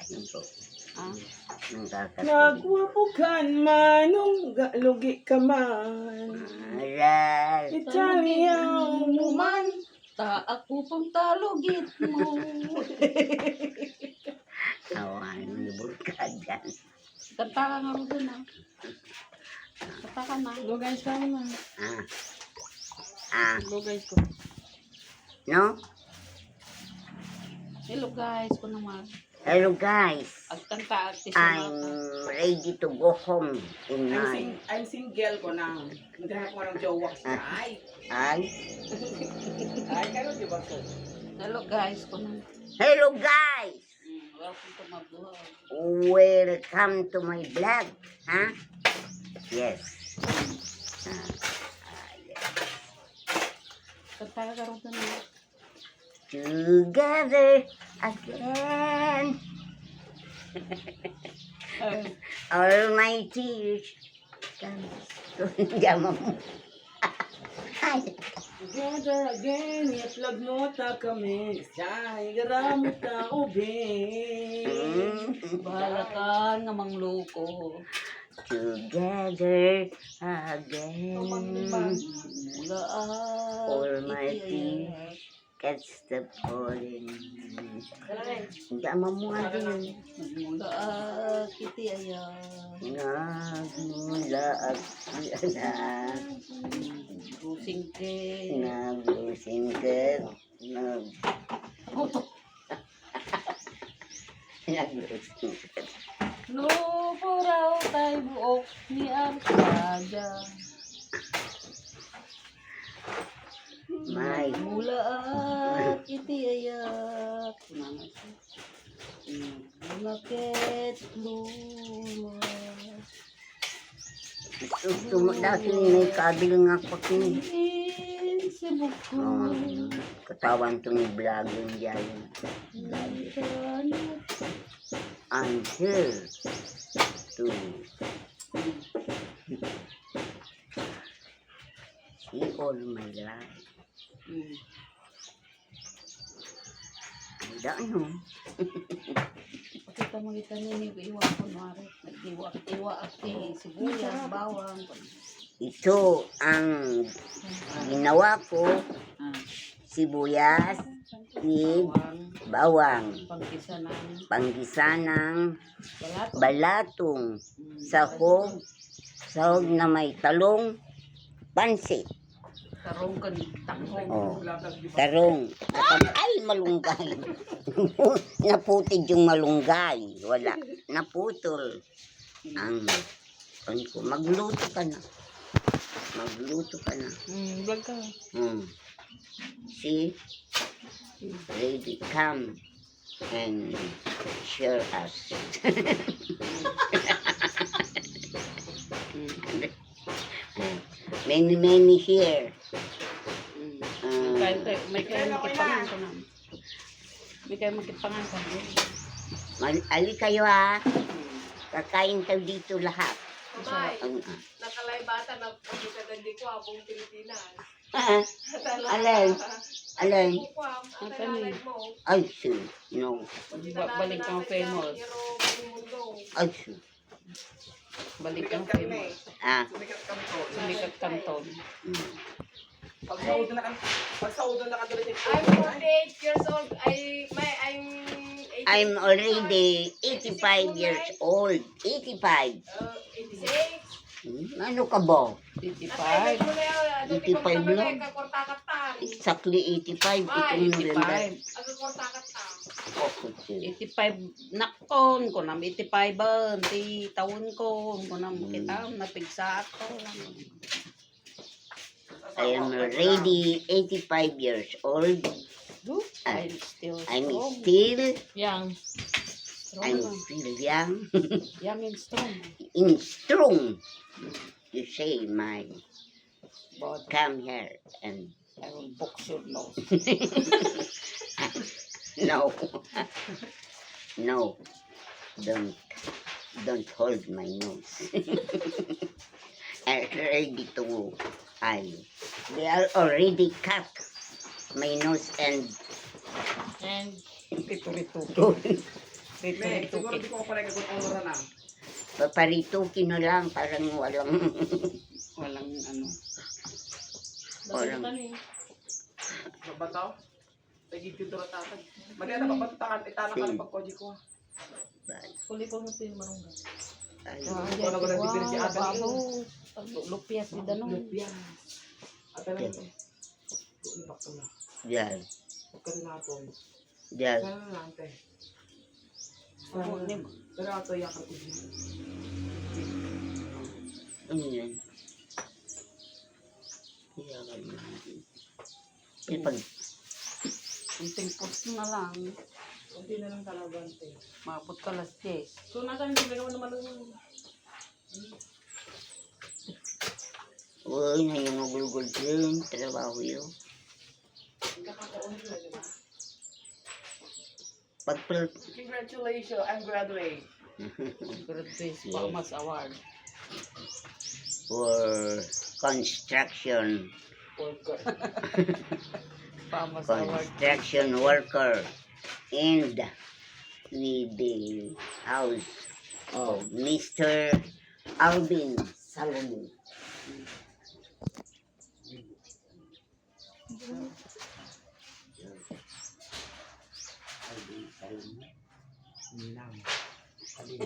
Ito. Ah, Nagwapukan manong lugi ka man. Aral. Italian man. ta ako pang talugit mo. Awan, libur ka dyan. Kanta ka nga rin doon, ah. Kanta ka na. Go guys, kami na. Go guys ko. No? Hello guys, ko naman. Hello guys. At kanta at I'm ready to go home in night. I'm single ko na. Maghanap ko ng jowa. Ay. Ay. Ay, kayo di ba ko? Hello guys, ko naman. Hello guys. Welcome to my vlog. Welcome to my vlog. Huh? Yes. Yes. Kanta ka rin doon, ah. Together again. All my tears come to Together again, i-upload mo ta kami. Say, garamot na ubing. Bahala ka nga mangloko. Together again. Mula All my tears catch the falling. Hindi mamuha din. Mula kiti ayan. Nagmula at anak. Busing ke. Naglusing ka. Naglusing ka. No, puraw tayo buok ni Arcadia. May Mula kiti ayan. Bakit lumas? gusto mo dati may kabil nga ko kin. Sa buko. Katawan to ni vlog yun dyan. I'm here to see all my life. Ang ano? Kita mo kita ni iwa ko mare. Nag-iwa ati sibuyas, bawang. Ito ang ginawa ko, sibuyas, with bawang, panggisa ng balatong, sahog na may talong, pansit. Tarong kan tanghong. Oh, tarong. Ay, malunggay. Naputid yung malunggay. Wala. Naputol. Ang ko. Magluto ka na. Magluto ka na. Vlog ka. See? Ready, come and share us. Many here. May kayo makipangan ko na. May kayo makipangan ko. Ali kayo ha. Kakain kayo dito lahat. Mamay, nakalaybata na pagkita di ko abong Pilipinas. Alay. Alay. Ay, sir. No. Balik kang famous. Ay, sir. Balik kang famous. Sumikat kanton. Pag saudo na ka doon. I'm 48 years old. I'm already 85 years old. 85. 86. Ano ka ba? 85. 85 lang. Exactly 85. Itong November. 85 nakon ko nam 85 ban ti taon ko nam kita napigsa ko lang. I am already 85 years old. I'm still I'm strong. still Young. I'm still young. Young and strong. In strong. You say my But come here and I will box your nose. no. No. Don't hold my nose. I'm ready to they are already cut my nose and And pito-rito. Rito, siguro di ko pala kagut ang lura na. Paparitukin na lang, parang walang... Walang ano. Walang... Mabataw? Tagi kito ra tatag. Mali na papatakan itana ka ng pagkoji ko. Kuli ko nito yung manungga. Wala ko na bibir si ate. Lupias ni Danong. Lupya. Ate lang. Ipak ko na. Diyan. Pagka naton. Diyan. Sana na ante. Oo, di ba? Pero ato yakar ko din. Ano yan? Iyakan mo natin. Pag Kunting post na lang. Kunti na lang talaga ante. Mabot ka las 10. So nasan yung ginawa naman ng uy, na yung magulgul din, trabaho yun. kakataon sila, di ba? Pag Congratulations, I'm graduate. Graduate Farmers Award. for construction, Farmers Award. construction worker and with the house of Mr. Alvin Salomon. Alvin Salomon. Nilang. Alin.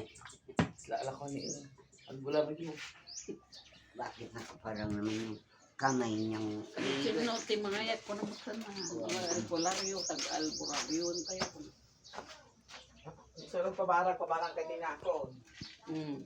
Lala ko ni ang bula ba yun? Bakit ako parang naman yung kamay niyang Sino ti mga yat ko na buksan na. Albularyo, tag-albularyo kayo. So, pabarang ka din ako. Mm.